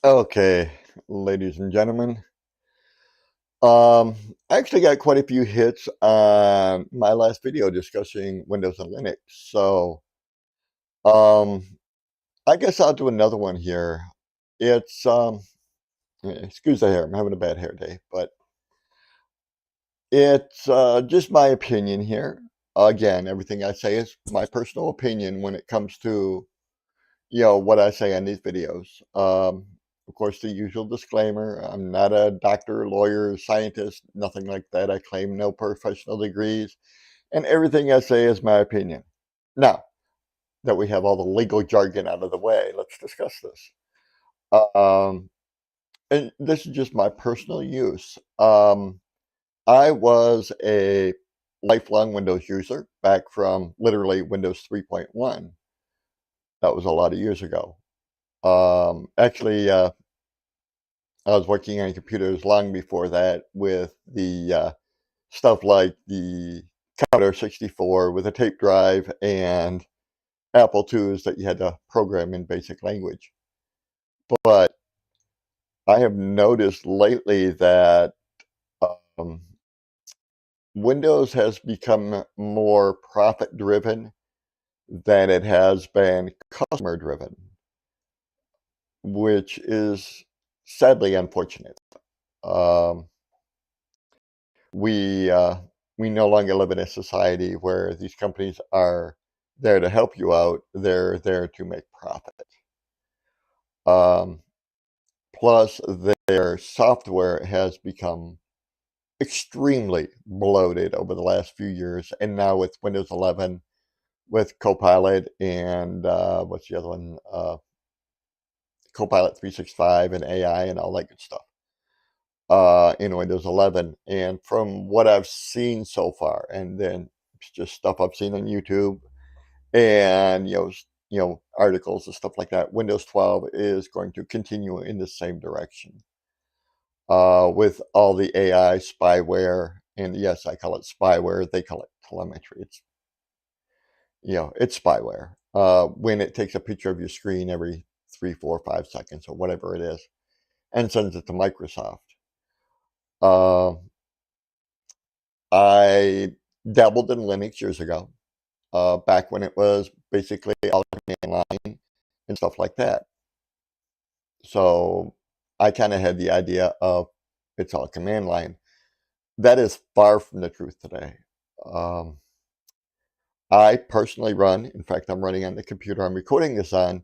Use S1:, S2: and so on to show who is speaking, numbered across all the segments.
S1: Okay, ladies and gentlemen. Um, I actually got quite a few hits on my last video discussing Windows and Linux. Um, I guess I'll do another one here. It's excuse the hair, I'm having a bad hair day, but it's just my opinion here. Again, everything I say is my personal opinion when it comes to what I say on these videos. Of course, the usual disclaimer, I'm not a doctor, lawyer, scientist, nothing like that. I claim no professional degrees, and everything I say is my opinion. Now that we have all the legal jargon out of the way, let's discuss this. Um, and this is just my personal use. I was a lifelong Windows user back from literally Windows 3.1. That was a lot of years ago. Actually, I was working on computers long before that with the stuff like the Commodore 64 with a tape drive and Apple IIs that you had to program in basic language. But I have noticed lately that um, Windows has become more profit driven than it has been customer driven, which is sadly unfortunate. Um, we uh, we no longer live in a society where these companies are there to help you out. They're there to make profit. Um, Plus, their software has become extremely bloated over the last few years, and now with Windows 11, with Copilot and what's the other one? Copilot 365 and AI and all that good stuff. In Windows 11. And from what I've seen so far, and then it's just stuff I've seen on YouTube and articles and stuff like that, Windows 12 is going to continue in the same direction with all the AI spyware. And yes, I call it spyware. They call it telemetry. It's spyware. When it takes a picture of your screen every 3, 4, 5 seconds or whatever it is and sends it to Microsoft. Uh, I dabbled in Linux years ago, back when it was basically all command line and stuff like that. So I kind of had the idea of it's all command line. That is far from the truth today. Um, I personally run, in fact, I'm running on the computer I'm recording this on,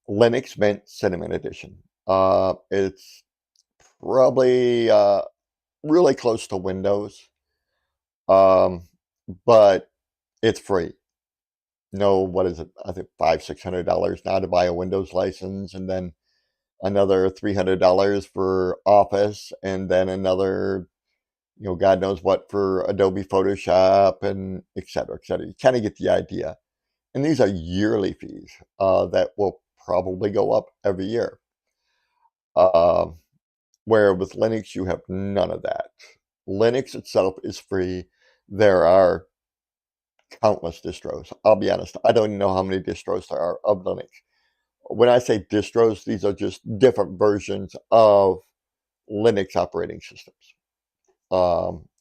S1: Linux Mint Cinnamon Edition. It's probably really close to Windows, um, but it's free. No, what is it? I think $500, $600 now to buy a Windows license, and then another $300 for Office, and then another, God knows what for Adobe Photoshop, and et cetera, et cetera. You kind of get the idea. And these are yearly fees that will probably go up every year. Um, where with Linux, you have none of that. Linux itself is free. There are countless distros. I'll be honest, I don't even know how many distros there are of Linux. When I say distros, these are just different versions of Linux operating systems.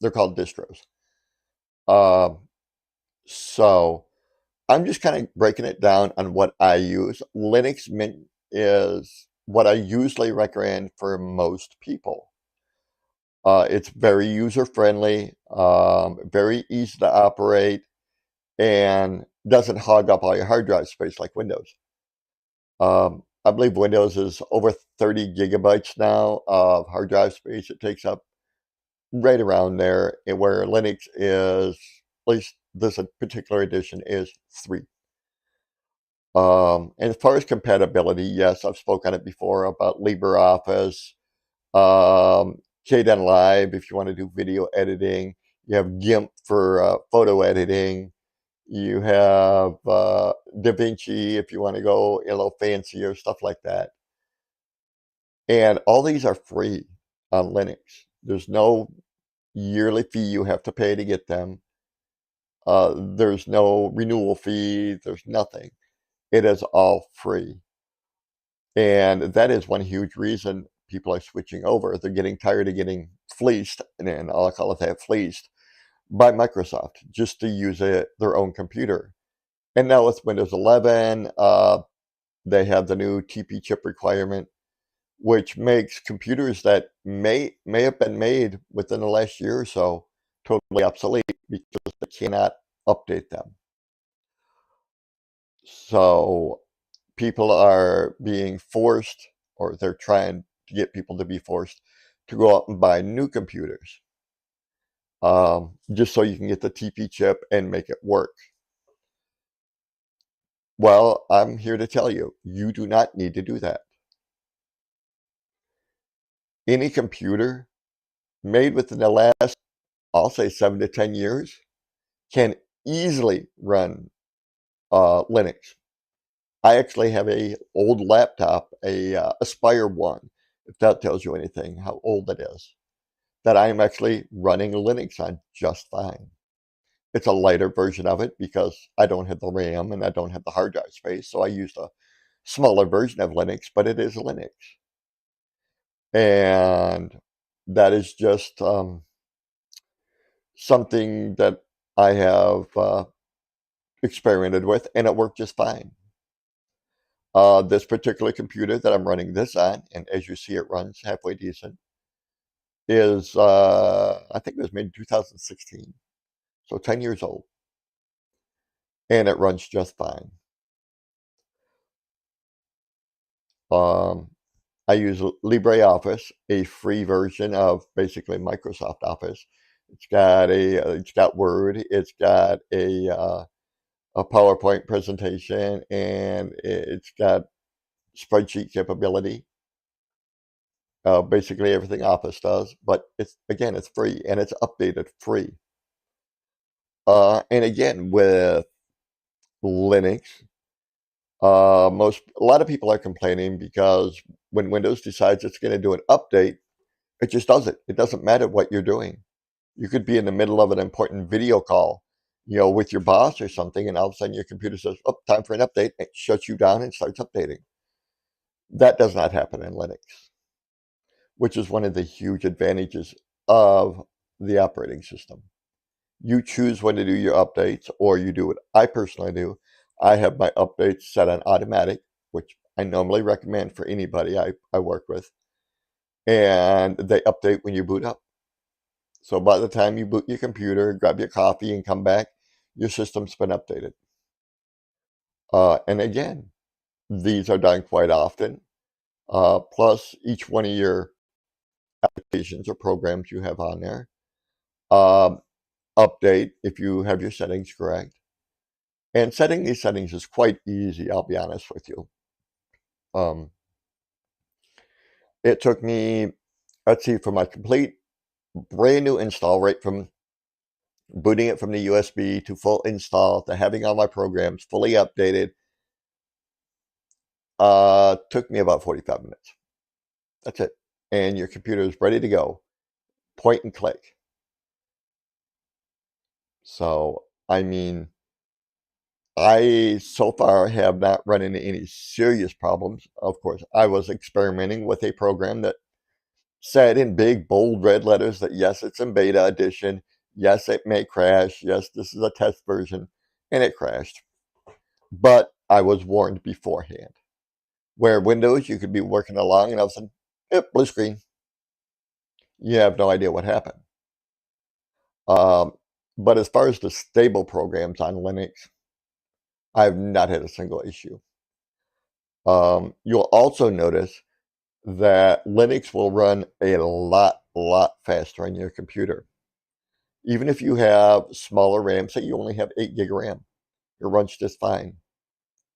S1: They're called distros. Um, so I'm just kind of breaking it down on what I use. Linux Mint is what I usually recommend for most people. It's very user friendly, very easy to operate, and doesn't hog up all your hard drive space like Windows. I believe Windows is over 30 gigabytes now of hard drive space it takes up, right around there, and where Linux is, at least this particular edition, is 3. And as far as compatibility, yes, I've spoken on it before about LibreOffice, um, Kdenlive if you want to do video editing. You have GIMP for photo editing. You have DaVinci if you want to go a little fancier, stuff like that. And all these are free on Linux. There's no yearly fee you have to pay to get them. There's no renewal fee. There's nothing. It is all free. And that is one huge reason people are switching over. They're getting tired of getting fleeced, and I'll call it that, fleeced, by Microsoft just to use their own computer. And now with Windows 11, they have the new TP chip requirement, which makes computers that may have been made within the last year or so totally obsolete because they cannot update them. So people are being forced, or they're trying to get people to be forced to go out and buy new computers, just so you can get the TP chip and make it work. Well, I'm here to tell you, you do not need to do that. Any computer made within the last, I'll say 7 to 10 years, can easily run Linux. I actually have a old laptop, a Aspire One, if that tells you anything, how old it is, that I am actually running Linux on just fine. It's a lighter version of it because I don't have the RAM and I don't have the hard drive space, so I used a smaller version of Linux, but it is Linux. And that is just something that I have experimented with, and it worked just fine. This particular computer that I'm running this on, and as you see, it runs halfway decent, is I think it was made in 2016, so 10 years old, and it runs just fine. Um, I use LibreOffice, a free version of basically Microsoft Office. It's got Word, it's got a PowerPoint presentation, and it's got spreadsheet capability. Basically everything Office does, but it's free and it's updated free. And again, with Linux, a lot of people are complaining because when Windows decides it's going to do an update, it just does it. It doesn't matter what you're doing. You could be in the middle of an important video call, with your boss or something, and all of a sudden your computer says, "Oh, time for an update." It shuts you down and starts updating. That does not happen in Linux, which is one of the huge advantages of the operating system. You choose when to do your updates, or you do what I personally do. I have my updates set on automatic, which I normally recommend for anybody I work with, and they update when you boot up. So by the time you boot your computer, grab your coffee, and come back, your system's been updated. And again, these are done quite often. Plus, each one of your applications or programs you have on there um, update if you have your settings correct. And setting these settings is quite easy, I'll be honest with you. Um, it took me, let's see, for my complete brand new install, right from booting it from the USB to full install to having all my programs fully updated, took me about 45 minutes. That's it. And your computer is ready to go. Point and click. So, I mean, I so far have not run into any serious problems. Of course, I was experimenting with a program that said in big, bold red letters that yes, it's in beta edition. Yes, it may crash. Yes, this is a test version. And it crashed. But I was warned beforehand. Where Windows, you could be working along and all of a sudden, yep, blue screen. You have no idea what happened. Um, but as far as the stable programs on Linux, I've not had a single issue. You'll also notice that Linux will run a lot faster on your computer. Even if you have smaller RAM, say you only have 8 gig of RAM, it runs just fine.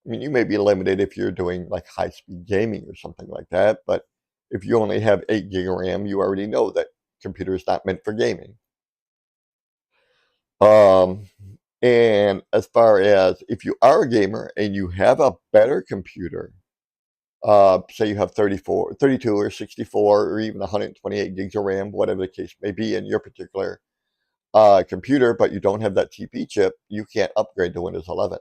S1: I mean, you may be limited if you're doing like high-speed gaming or something like that, but if you only have 8 gig of RAM, you already know that computer is not meant for gaming. Um, and as far as if you are a gamer and you have a better computer, say you have 34, 32, or 64, or even 128 gigs of RAM, whatever the case may be in your particular computer, but you don't have that TP chip, you can't upgrade to Windows 11,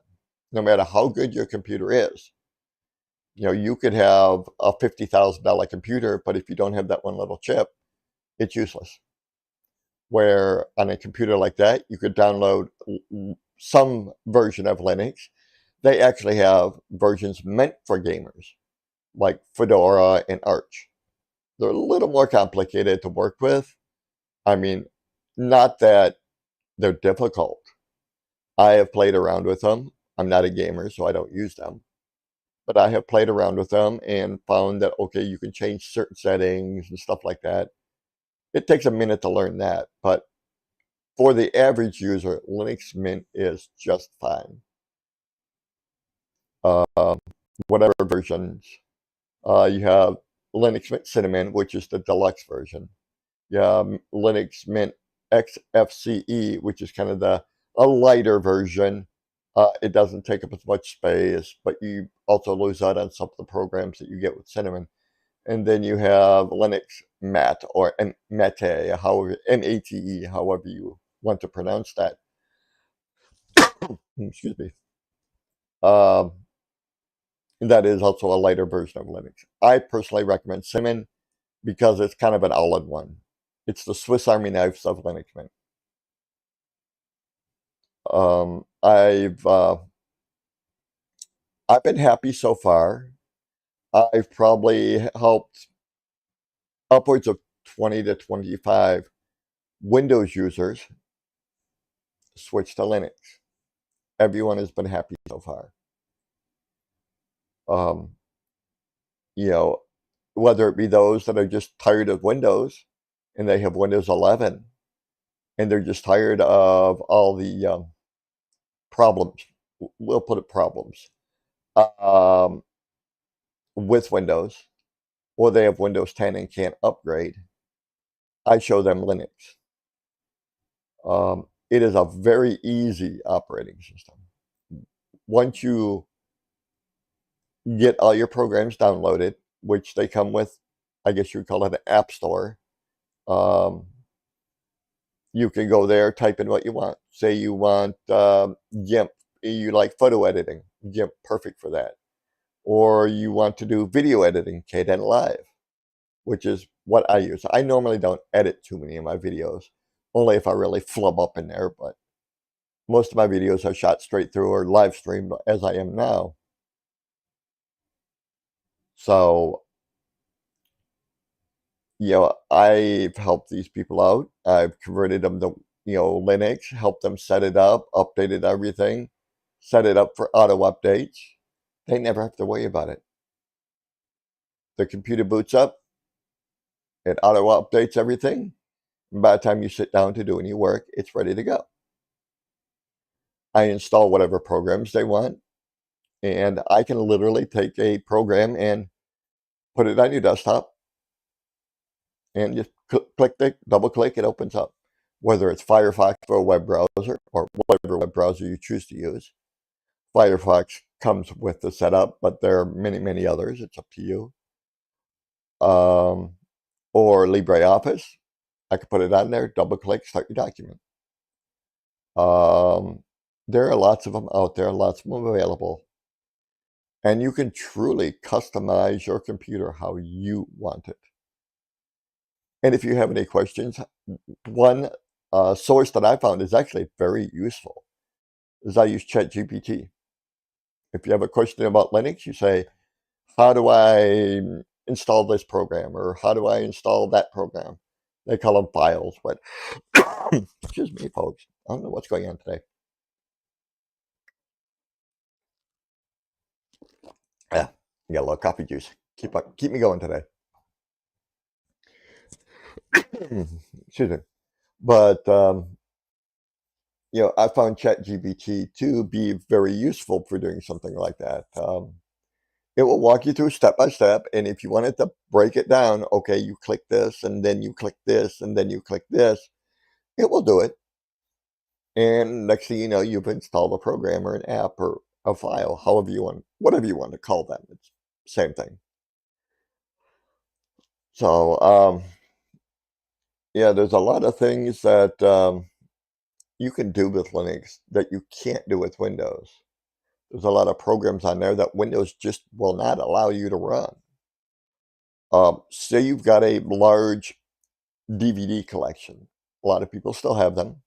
S1: no matter how good your computer is. You could have a $50,000 computer, but if you don't have that one little chip, it's useless. Where on a computer like that, you could download some version of Linux. They actually have versions meant for gamers, like Fedora and Arch. They're a little more complicated to work with. I mean, not that they're difficult. I have played around with them. I'm not a gamer, so I don't use them. But I have played around with them and found that, okay, you can change certain settings and stuff like that. It takes a minute to learn that, but for the average user, Linux Mint is just fine. Uh, whatever versions. You have Linux Mint Cinnamon, which is the deluxe version. You have Linux Mint XFCE, which is kind of a lighter version. It doesn't take up as much space, but you also lose out on some of the programs that you get with Cinnamon. And then you have Linux Mat or Mate, however Mate, however you want to pronounce that. Excuse me. Um, that is also a lighter version of Linux. I personally recommend Cinnamon because it's kind of an all-in-one. It's the Swiss Army knives of Linux Mint. I've been happy so far. I've probably helped upwards of 20 to 25 Windows users switch to Linux. Everyone has been happy so far. Um, you know, whether it be those that are just tired of Windows and they have Windows 11 and they're just tired of all the problems. We'll put it problems um, with Windows, or they have Windows 10 and can't upgrade. I show them Linux. It is a very easy operating system. Once you get all your programs downloaded, which they come with, I guess you would call it an app store. You can go there, type in what you want. Say you want GIMP, you like photo editing, GIMP, perfect for that. Or you want to do video editing, Kdenlive, which is what I use. I normally don't edit too many of my videos, only if I really flub up in there, but most of my videos are shot straight through or live streamed as I am now. So, I've helped these people out. I've converted them to, Linux, helped them set it up, updated everything, set it up for auto updates. They never have to worry about it. The computer boots up, it auto updates everything. And by the time you sit down to do any work, it's ready to go. I install whatever programs they want, and I can literally take a program and put it on your desktop and just click it, double click, it opens up. Whether it's Firefox for a web browser or whatever web browser you choose to use. Firefox comes with the setup, but there are many, many others. It's up to you. Or LibreOffice. I could put it on there, double click, start your document. There are lots of them out there, lots of them available. And you can truly customize your computer how you want it. And if you have any questions, one source that I found is actually very useful is I use ChatGPT. If you have a question about Linux, you say, how do I install this program or how do I install that program? They call them files, but excuse me, folks. I don't know what's going on today. Yeah, you got a little coffee juice. Keep me going today. Excuse me. But I found ChatGPT to be very useful for doing something like that. It will walk you through step by step, and if you wanted to break it down, okay, you click this, and then you click this, and then you click this, it will do it. And next thing you know, you've installed a program or an app or a file, whatever you want to call them. It's same thing. So, there's a lot of things that you can do with Linux that you can't do with Windows. There's a lot of programs on there that Windows just will not allow you to run. Say you've got a large DVD collection. A lot of people still have them.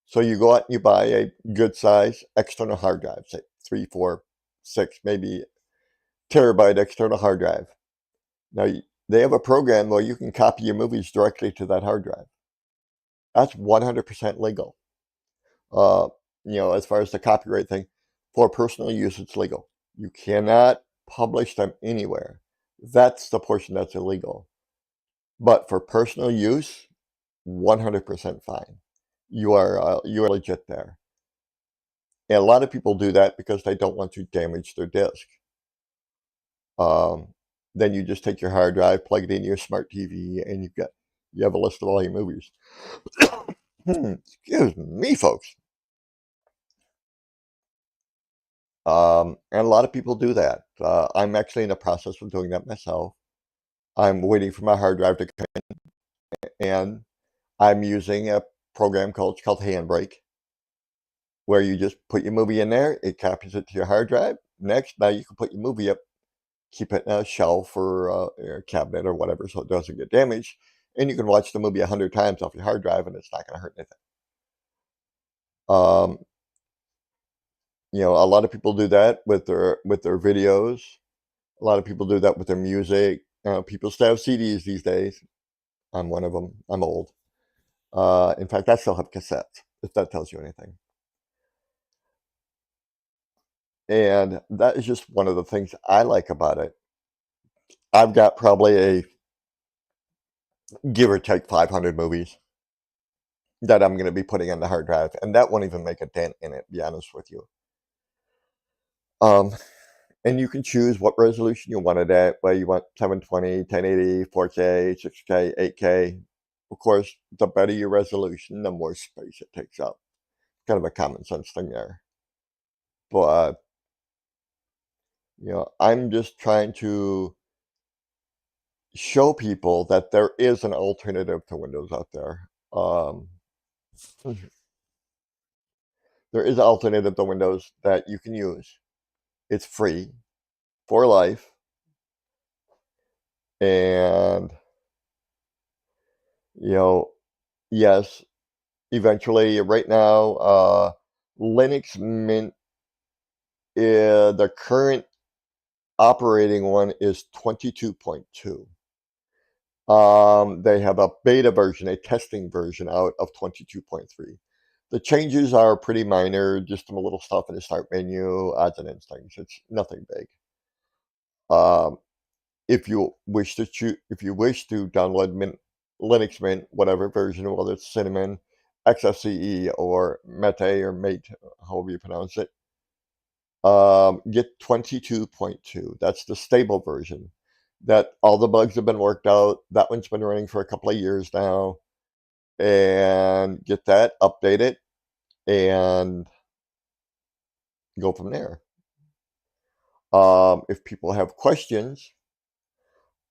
S1: So you go out and you buy a good size external hard drive, say 3, 4, 6, maybe terabyte external hard drive. Now, they have a program where you can copy your movies directly to that hard drive. That's 100% legal. Uh, as far as the copyright thing, for personal use, it's legal. You cannot publish them anywhere. That's the portion that's illegal. But for personal use, 100% fine. You are legit there. And a lot of people do that because they don't want to damage their disk. Then you just take your hard drive, plug it into your smart TV, and you have a list of all your movies. Excuse me, folks. And a lot of people do that. I'm actually in the process of doing that myself. I'm waiting for my hard drive to come in, and I'm using a program called Handbrake, where you just put your movie in there, it copies it to your hard drive. Next, now you can put your movie up, keep it in a shelf or a cabinet or whatever so it doesn't get damaged, and you can watch the movie 100 times off your hard drive and it's not going to hurt anything. Um, a lot of people do that with their videos. A lot of people do that with their music. People still have CDs these days. I'm one of them. I'm old. In fact, I still have cassettes, if that tells you anything. And that is just one of the things I like about it. I've got probably a give or take 500 movies that I'm going to be putting on the hard drive, and that won't even make a dent in it, to be honest with you. And you can choose what resolution you want it at, whether you want 720, 1080, 4K, 6K, 8K. Of course, the better your resolution, the more space it takes up. Kind of a common sense thing there. But, I'm just trying to show people that there is an alternative to Windows out there. There is an alternative to Windows that you can use. It's free for life. And, yes, eventually, right now, Linux Mint, the current operating one is 22.2. They have a beta version, a testing version out of 22.3. The changes are pretty minor, just some little stuff in the start menu, odds and ends things. It's nothing big. If you wish to download Linux Mint, whatever version, whether it's Cinnamon, XFCE, or Mate or Mate, however you pronounce it, get 22.2. That's the stable version. That all the bugs have been worked out. That one's been running for a couple of years now. And get that, update it, and go from there. If people have questions,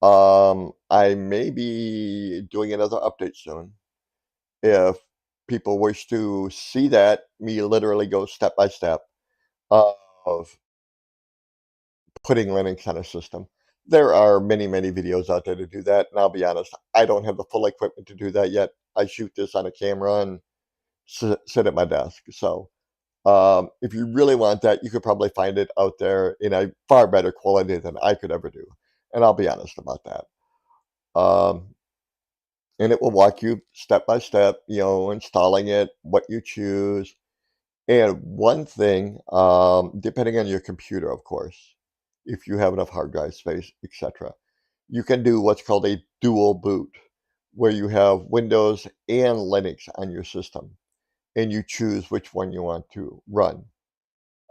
S1: I may be doing another update soon. If people wish to see that, me literally go step by step of putting Linux on a system. There are many, many videos out there to do that, and I'll be honest, I don't have the full equipment to do that yet. I shoot this on a camera and sit at my desk. So, if you really want that, you could probably find it out there in a far better quality than I could ever do, and I'll be honest about that. And it will walk you step by step, installing it, what you choose. And one thing, depending on your computer, of course, if you have enough hard drive space, etc., you can do what's called a dual boot, where you have Windows and Linux on your system, and you choose which one you want to run.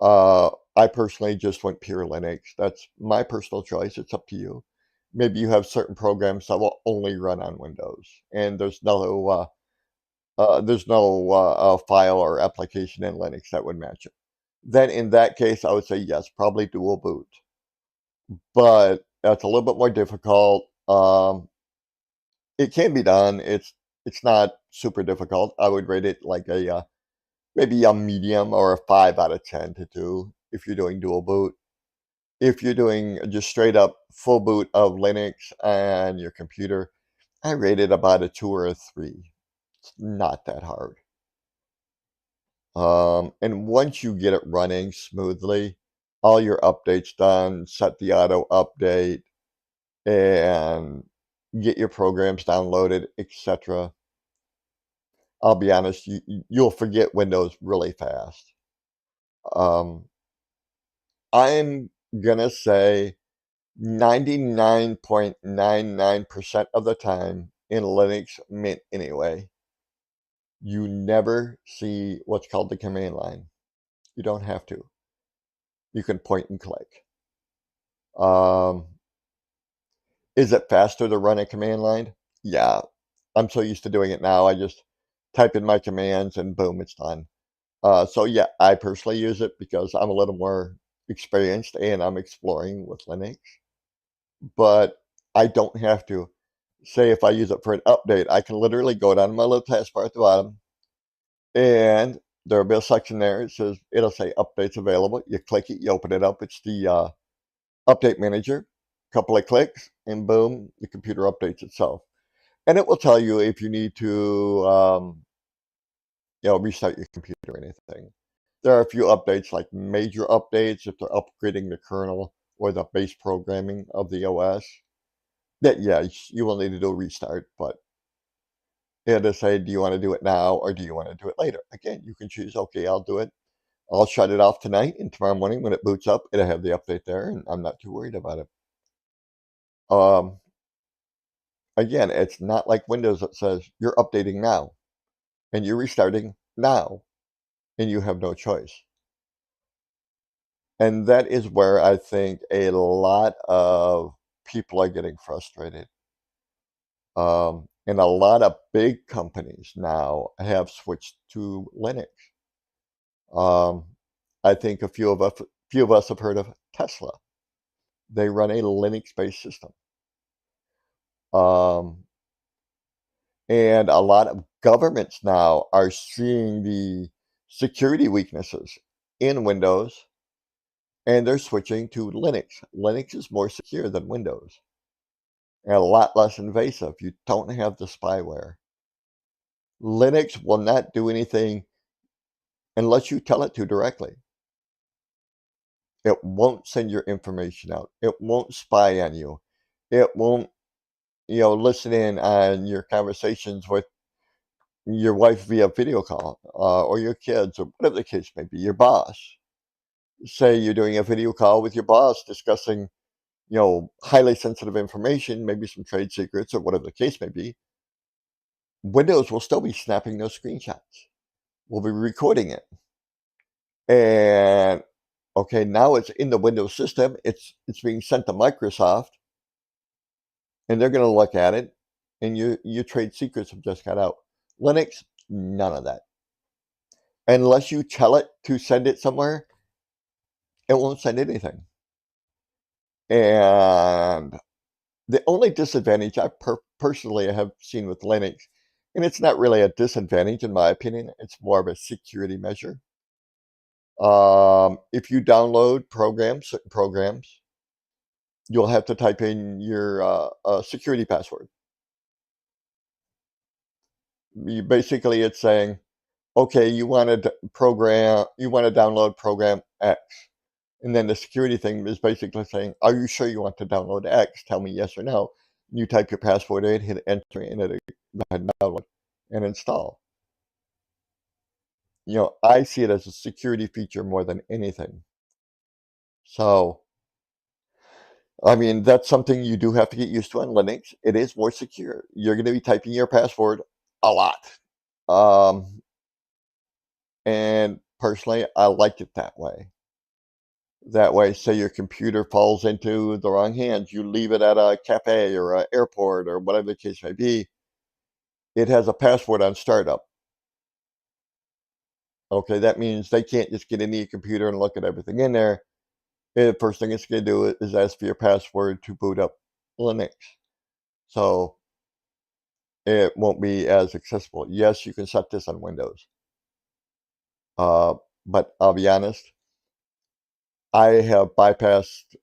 S1: I personally just went pure Linux. That's my personal choice. It's up to you. Maybe you have certain programs that will only run on Windows, and there's no file or application in Linux that would match it. Then in that case, I would say yes, probably dual boot. But that's a little bit more difficult. It can be done. It's not super difficult. I would rate it like a maybe a medium or a 5 out of 10 to do if you're doing dual boot. If you're doing just straight up full boot of Linux on your computer, I rate it about a 2 or a 3. It's not that hard. And once you get it running smoothly, all your updates done, set the auto update, and get your programs downloaded, etc. I'll be honest, you'll forget Windows really fast. Um, I'm gonna say 99.99% of the time in Linux Mint anyway, you never see what's called the command line. You don't have to. You can point and click. Um, is it faster to run a command line? Yeah. I'm so used to doing it now. I just type in my commands and boom, it's done. So yeah, I personally use it because I'm a little more experienced and I'm exploring with Linux, but I don't have to. Say if I use it for an update, I can literally go down to my little taskbar at the bottom and there'll be a section there. It says, it'll say updates available. You click it, you open it up. It's the update manager. Couple of clicks and boom, the computer updates itself. And it will tell you if you need to, restart your computer or anything. There are a few updates, like major updates, if they're upgrading the kernel or the base programming of the OS, that, yeah, you will need to do a restart, but it'll say, do you want to do it now or do you want to do it later? Again, you can choose, okay, I'll do it. I'll shut it off tonight, and tomorrow morning when it boots up, it'll have the update there, and I'm not too worried about it. Um, Again, it's not like Windows that says, you're updating now, and you're restarting now, and you have no choice. And that is where I think a lot of people are getting frustrated. And a lot of big companies now have switched to Linux. Um, I think a few of us have heard of Tesla. They run a Linux-based system. Um, and a lot of governments now are seeing the security weaknesses in Windows, and they're switching to Linux. Linux is more secure than Windows and a lot less invasive. You don't have the spyware. Linux will not do anything unless you tell it to directly. It won't send your information out. It won't spy on you. It won't, listen in on your conversations with your wife via video call, or your kids, or whatever the case may be, your boss. Say you're doing a video call with your boss discussing, highly sensitive information, maybe some trade secrets or whatever the case may be. Windows will still be snapping those screenshots. We'll be recording it. And okay, now it's in the Windows system. It's being sent to Microsoft, and they're going to look at it, and your trade secrets have just got out. Linux, none of that. Unless you tell it to send it somewhere, it won't send anything. And the only disadvantage I personally have seen with Linux, and it's not really a disadvantage in my opinion, it's more of a security measure. If you download certain programs, you'll have to type in your security password. Basically, it's saying, okay, you want to download program X. And then the security thing is basically saying, are you sure you want to download X? Tell me yes or no. You type your password in, hit enter, and it'll download and install. I see it as a security feature more than anything. So, I mean, that's something you do have to get used to on Linux. It is more secure. You're going to be typing your password a lot. Um, and personally, I like it that way. That way, say your computer falls into the wrong hands, you leave it at a cafe or an airport or whatever the case may be, it has a password on startup. Okay, that means they can't just get into your computer and look at everything in there. The first thing it's going to do is ask for your password to boot up Linux. So it won't be as accessible. Yes, you can set this on Windows. Uh, but I'll be honest, I have bypassed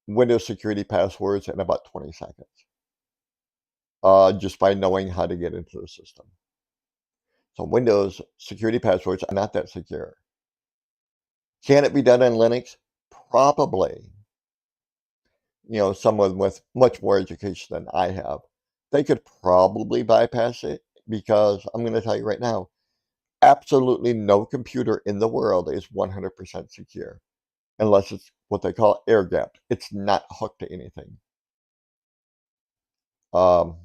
S1: Windows security passwords in about 20 seconds, just by knowing how to get into the system. So Windows security passwords are not that secure. Can it be done in Linux? Probably. Someone with much more education than I have, they could probably bypass it because I'm going to tell you right now, absolutely no computer in the world is 100% secure unless it's what they call air gapped. It's not hooked to anything. Um,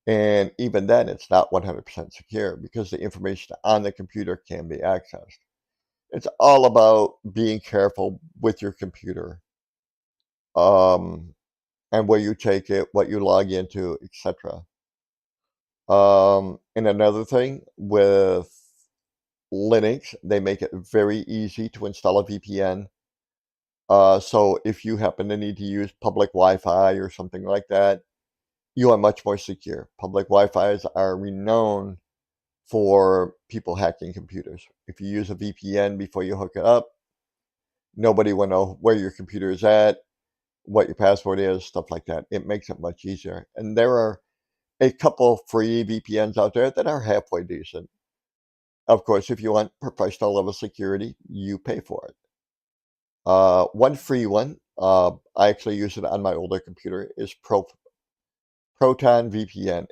S1: and even then, it's not 100% secure because the information on the computer can be accessed. It's all about being careful with your computer, um, and where you take it, what you log into, etc. And another thing with Linux, they make it very easy to install a VPN. So if you happen to need to use public Wi-Fi or something like that, you are much more secure. Public Wi-Fis are renowned for people hacking computers. If you use a VPN before you hook it up, nobody will know where your computer is at, what your password is, stuff like that. It makes it much easier. And there are a couple free VPNs out there that are halfway decent. Of course, if you want professional level security, you pay for it. One free one, I actually use it on my older computer, is Proton VPN.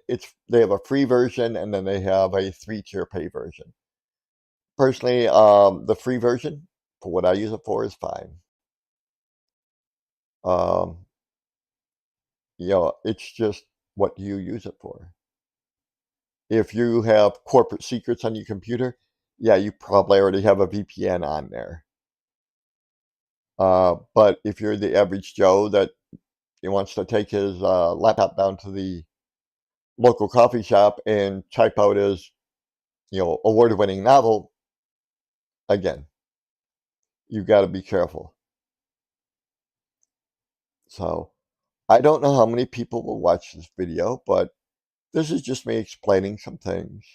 S1: They have a free version and then they have a 3-tier pay version. Personally, the free version, for what I use it for, is fine. Um, it's just what you use it for. If you have corporate secrets on your computer, yeah, you probably already have a VPN on there. But if you're the average Joe that he wants to take his laptop down to the local coffee shop and type out his, award-winning novel, again, you got to be careful. So I don't know how many people will watch this video, but this is just me explaining some things.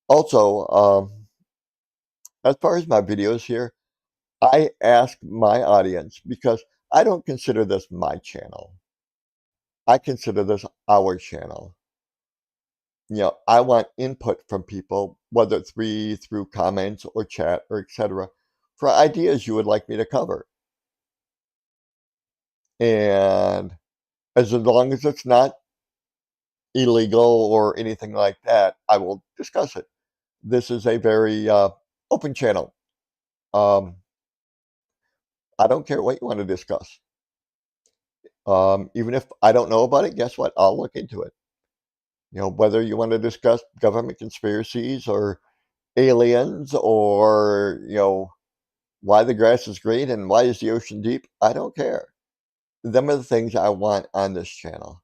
S1: Also, as far as my videos here, I ask my audience because I don't consider this my channel. I consider this our channel. I want input from people, whether it's through comments or chat or etc., for ideas you would like me to cover. And as long as it's not illegal or anything like that, I will discuss it. This is a very open channel. Um, I don't care what you want to discuss. Even if I don't know about it, guess what? I'll look into it. Whether you want to discuss government conspiracies or aliens or, why the grass is green and why is the ocean deep, I don't care. Them are the things I want on this channel.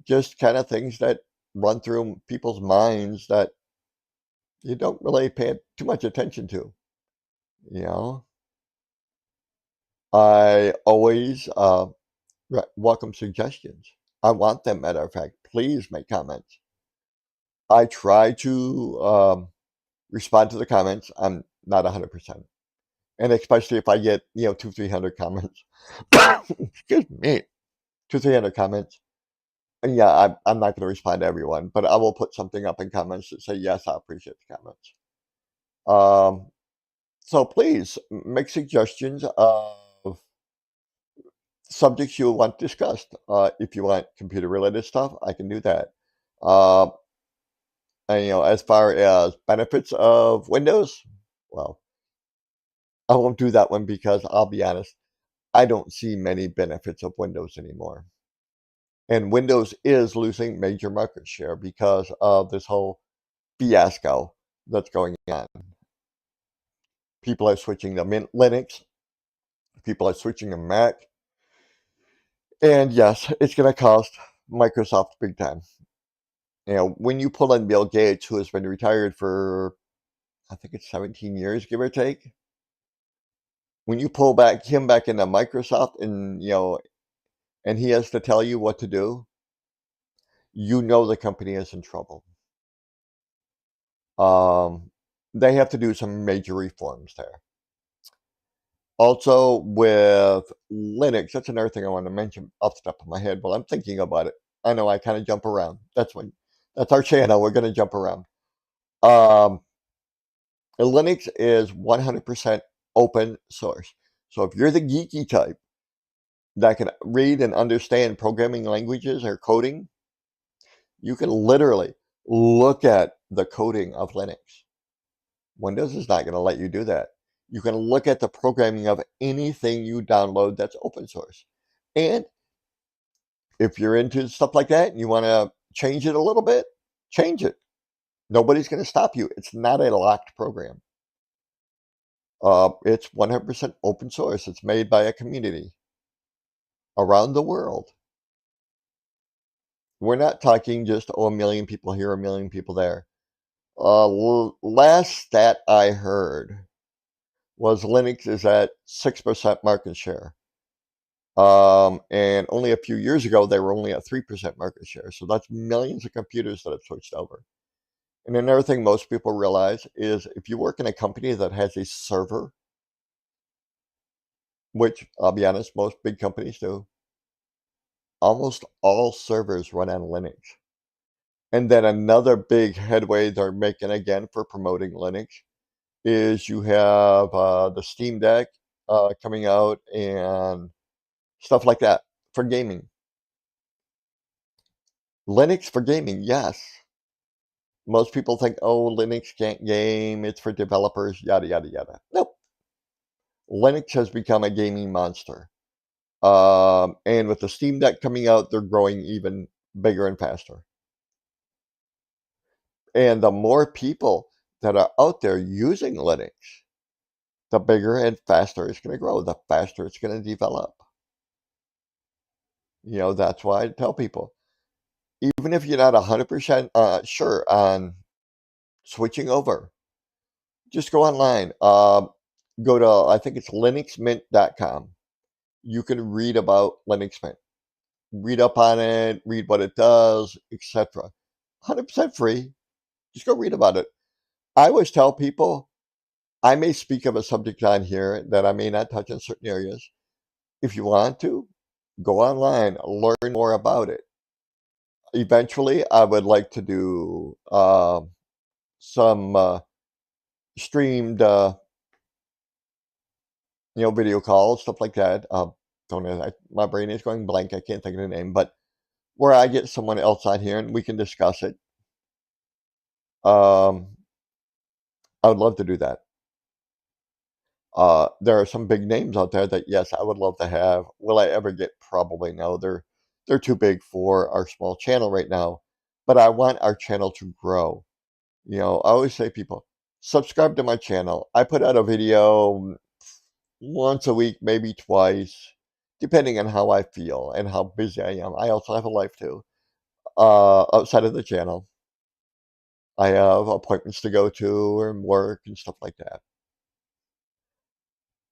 S1: Just kind of things that run through people's minds that you don't really pay too much attention to. You know, I always welcome suggestions. I want them, matter of fact. Please make comments. I try to respond to the comments. I'm not 100%. And especially if I get, 300 comments. Excuse me. 300 comments. And yeah, I'm not going to respond to everyone, but I will put something up in comments that say, yes, I appreciate the comments. So please make suggestions of subjects you want discussed. If you want computer related stuff, I can do that. Uh, and as far as benefits of Windows, well, I won't do that one because I'll be honest, I don't see many benefits of Windows anymore. And Windows is losing major market share because of this whole fiasco that's going on. People are switching to Linux, people are switching to Mac, and yes, it's going to cost Microsoft big time. When you pull in Bill Gates, who has been retired for, I think it's 17 years, give or take, when you pull him back into Microsoft and he has to tell you what to do, the company is in trouble. Um, they have to do some major reforms there. Also, with Linux, that's another thing I want to mention off the top of my head while I'm thinking about it. I know I kind of jump around. That's our channel. We're going to jump around. Um, Linux is 100% open source. So if you're the geeky type that can read and understand programming languages or coding, you can literally look at the coding of Linux. Windows is not going to let you do that. You can look at the programming of anything you download that's open source. And if you're into stuff like that and you want to change it a little bit, change it. Nobody's going to stop you. It's not a locked program. It's 100% open source. It's made by a community around the world. We're not talking just, oh, a million people here, a million people there. Last stat I heard was Linux is at 6% market share. And only a few years ago, they were only at 3% market share. So that's millions of computers that have switched over. And another thing most people realize is if you work in a company that has a server, which I'll be honest, most big companies do, almost all servers run on Linux. And then another big headway they're making again for promoting Linux is you have the Steam Deck coming out and stuff like that for gaming. Linux for gaming, yes. Most people think, oh, Linux can't game, it's for developers, yada, yada, yada. Nope. Linux has become a gaming monster. And with the Steam Deck coming out, they're growing even bigger and faster. And the more people that are out there using Linux, the bigger and faster it's going to grow, the faster it's going to develop. That's why I tell people, even if you're not 100% sure on switching over, just go online. Go to, I think it's linuxmint.com. You can read about Linux Mint. Read up on it, read what it does, etc. 100% free. Just go read about it. I always tell people, I may speak of a subject on here that I may not touch in certain areas. If you want to, go online, learn more about it. Eventually, I would like to do some streamed, video calls, stuff like that. Don't know. My brain is going blank. I can't think of the name, but where I get someone else on here and we can discuss it. Um, I would love to do that. There are some big names out there that yes, I would love to have. Will I ever get? Probably no. They're too big for our small channel right now. But I want our channel to grow. I always say people subscribe to my channel. I put out a video once a week, maybe twice, depending on how I feel and how busy I am. I also have a life too, outside of the channel. I have appointments to go to and work and stuff like that.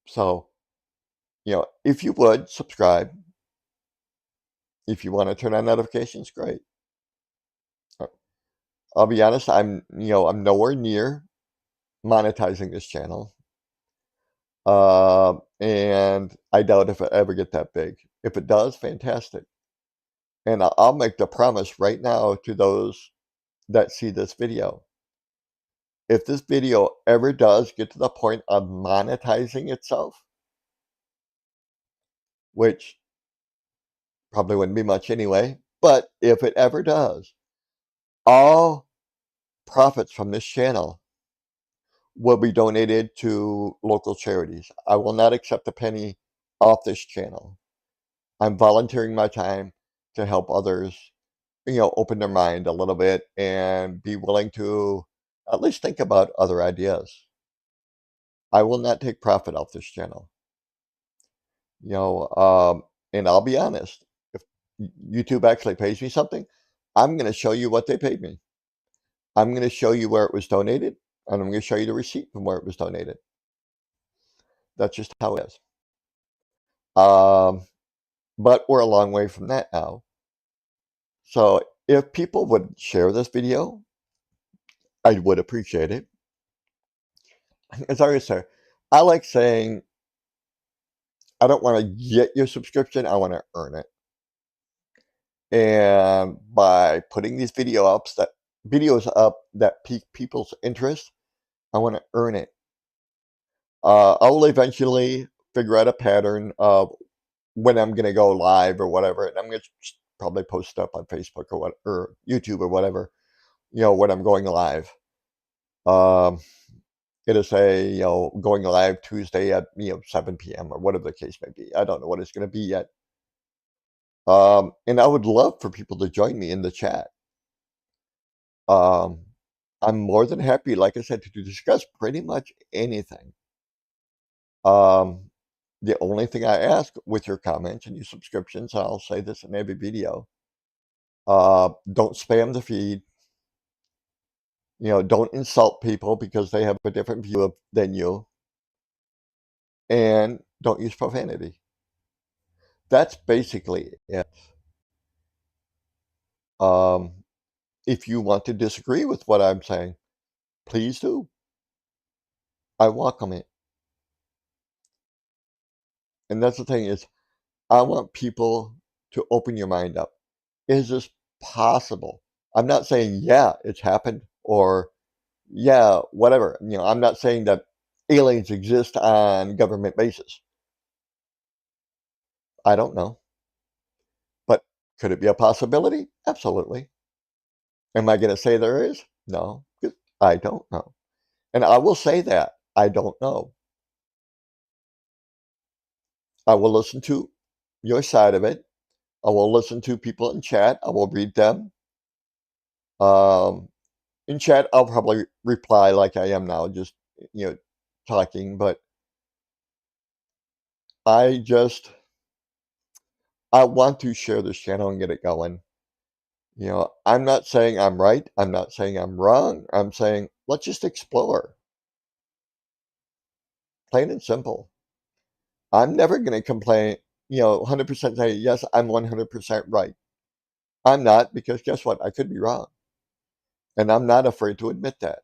S1: So, if you would subscribe, if you want to turn on notifications, great. I'll be honest, I'm nowhere near monetizing this channel. And I doubt if it ever get that big. If it does, fantastic. And I'll make the promise right now to those that see this video. If this video ever does get to the point of monetizing itself, which probably wouldn't be much anyway, but if it ever does, all profits from this channel will be donated to local charities. I will not accept a penny off this channel. I'm volunteering my time to help others, open their mind a little bit and be willing to at least think about other ideas. I will not take profit off this channel. And I'll be honest, if YouTube actually pays me something, I'm going to show you what they paid me. I'm going to show you where it was donated, and I'm going to show you the receipt from where it was donated. That's just how it is. But we're a long way from that now. So if people would share this video, I would appreciate it. as I always say, I like saying, I don't want to get your subscription, I want to earn it. And by putting these videos up that pique people's interest, I want to earn it. I'll eventually figure out a pattern of when I'm gonna go live or whatever, and I'm gonna probably post up on Facebook or YouTube or whatever, when I'm going live. Um, it'll say, going live Tuesday at 7 p.m. or whatever the case may be. I don't know what it's gonna be yet. And I would love for people to join me in the chat. Um, I'm more than happy, like I said, to discuss pretty much anything. Um, the only thing I ask with your comments and your subscriptions, and I'll say this in every video, don't spam the feed. Don't insult people because they have a different view than you, and don't use profanity. That's basically it. Um, if you want to disagree with what I'm saying, please do. I welcome it. And that's the thing is, I want people to open your mind up. Is this possible? I'm not saying, yeah, it's happened, or yeah, whatever. I'm not saying that aliens exist on government basis. I don't know. But could it be a possibility? Absolutely. Am I going to say there is? No, 'cause I don't know. And I will say that I don't know. I will listen to your side of it. I will listen to people in chat. I will read them. Um, in chat, I'll probably reply like I am now, just, you know, talking. But I just, I want to share this channel and get it going. I'm not saying I'm right. I'm not saying I'm wrong. I'm saying let's just explore, plain and simple. I'm never going to complain, 100% say, yes, I'm 100% right. I'm not, because guess what? I could be wrong. And I'm not afraid to admit that.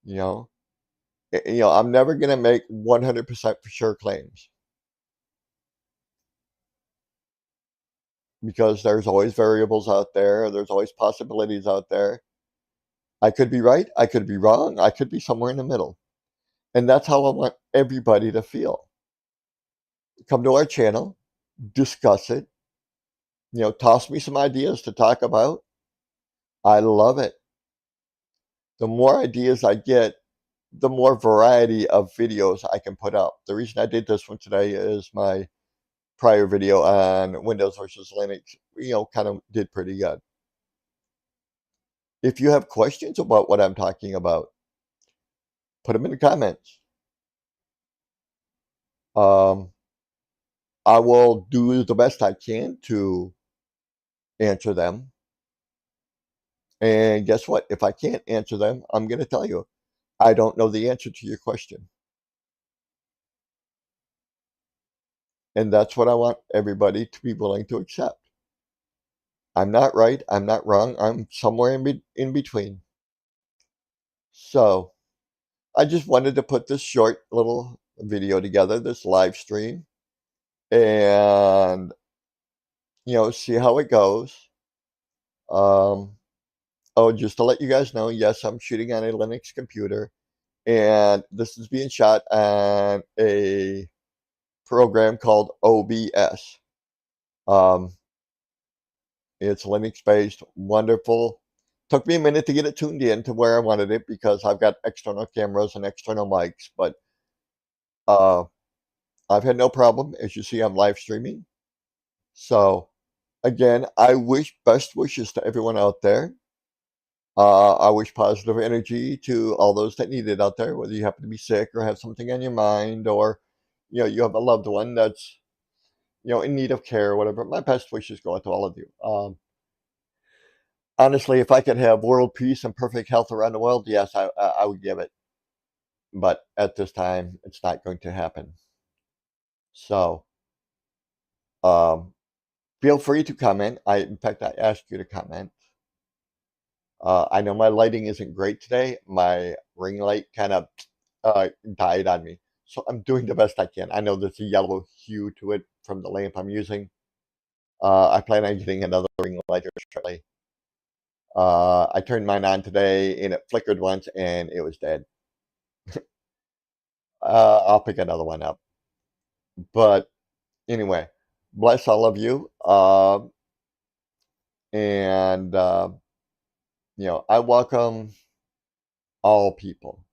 S1: You know, I'm never going to make 100% for sure claims, because there's always variables out there. There's always possibilities out there. I could be right. I could be wrong. I could be somewhere in the middle. And that's how I want everybody to feel. Come to our channel, discuss it, toss me some ideas to talk about. I love it. The more ideas I get, the more variety of videos I can put out. The reason I did this one today is my prior video on Windows versus Linux, kind of did pretty good. If you have questions about what I'm talking about, put them in the comments. Um, I will do the best I can to answer them. And guess what? If I can't answer them, I'm going to tell you, I don't know the answer to your question. And that's what I want everybody to be willing to accept. I'm not right. I'm not wrong. I'm somewhere in between. So I just wanted to put this short little video together, this live stream, and, see how it goes. Um, oh, just to let you guys know, yes, I'm shooting on a Linux computer, and this is being shot on a program called OBS. Um, it's Linux-based, wonderful. Took me a minute to get it tuned in to where I wanted it, because I've got external cameras and external mics, but uh, I've had no problem. As you see, I'm live streaming. So, again, I wish best wishes to everyone out there. I wish positive energy to all those that need it out there, whether you happen to be sick or have something on your mind, or you have a loved one that's in need of care or whatever. My best wishes go out to all of you. Honestly, if I could have world peace and perfect health around the world, yes, I would give it. But at this time, it's not going to happen. So, um, feel free to comment. In fact, I asked you to comment. I know my lighting isn't great today. My ring light kind of died on me. So I'm doing the best I can. I know there's a yellow hue to it from the lamp I'm using. I plan on getting another ring light here shortly. I turned mine on today and it flickered once and it was dead. I'll pick another one up. But anyway, bless all of you. And, I welcome all people.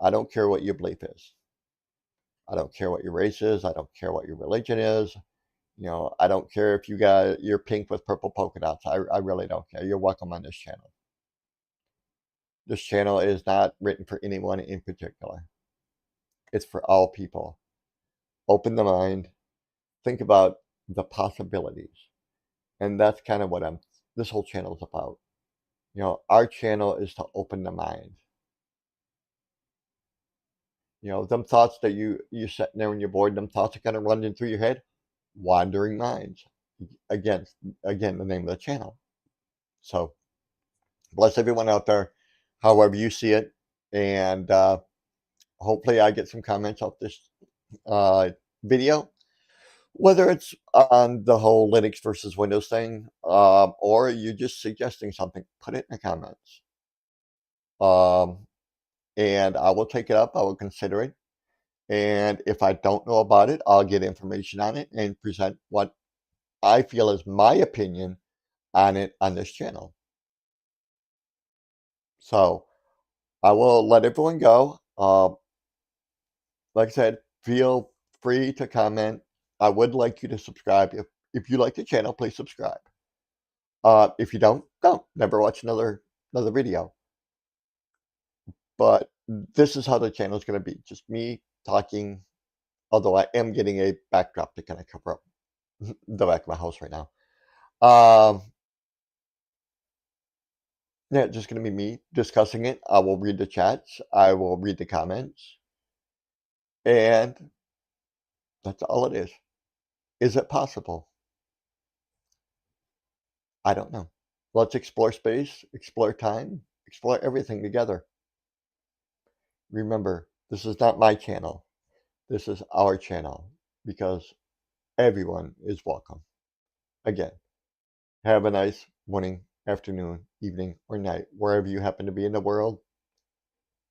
S1: I don't care what your belief is. I don't care what your race is. I don't care what your religion is. I don't care if you're pink with purple polka dots. I really don't care. You're welcome on this channel. This channel is not written for anyone in particular. It's for all people. Open the mind. Think about the possibilities. And that's kind of what this whole channel is about. Our channel is to open the mind. Them thoughts that you're sitting there when you're bored, them thoughts are kind of running through your head. Wandering minds. Again, the name of the channel. So bless everyone out there, however you see it. And hopefully I get some comments off this video, whether it's on the whole Linux versus Windows thing, or you're just suggesting something, put it in the comments. And I will take it up. I will consider it. And if I don't know about it, I'll get information on it and present what I feel is my opinion on it on this channel. So I will let everyone go. Like I said, feel free to comment. I would like you to subscribe. If you like the channel, please subscribe. If you don't. Never watch another video. But this is how the channel is going to be. Just me talking, although I am getting a backdrop to kind of cover up the back of my house right now. Yeah, just going to be me discussing it. I will read the chats. I will read the comments. And that's all it is. Is it possible? I don't know. Let's explore space, explore time, explore everything together. Remember, this is not my channel. This is our channel because everyone is welcome. Again, have a nice morning, afternoon, evening, or night, wherever you happen to be in the world.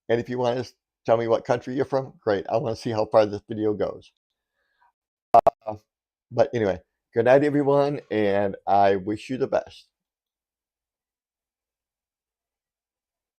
S1: And if you want to tell me what country you're from, great. I want to see how far this video goes. But anyway, good night, everyone, and I wish you the best.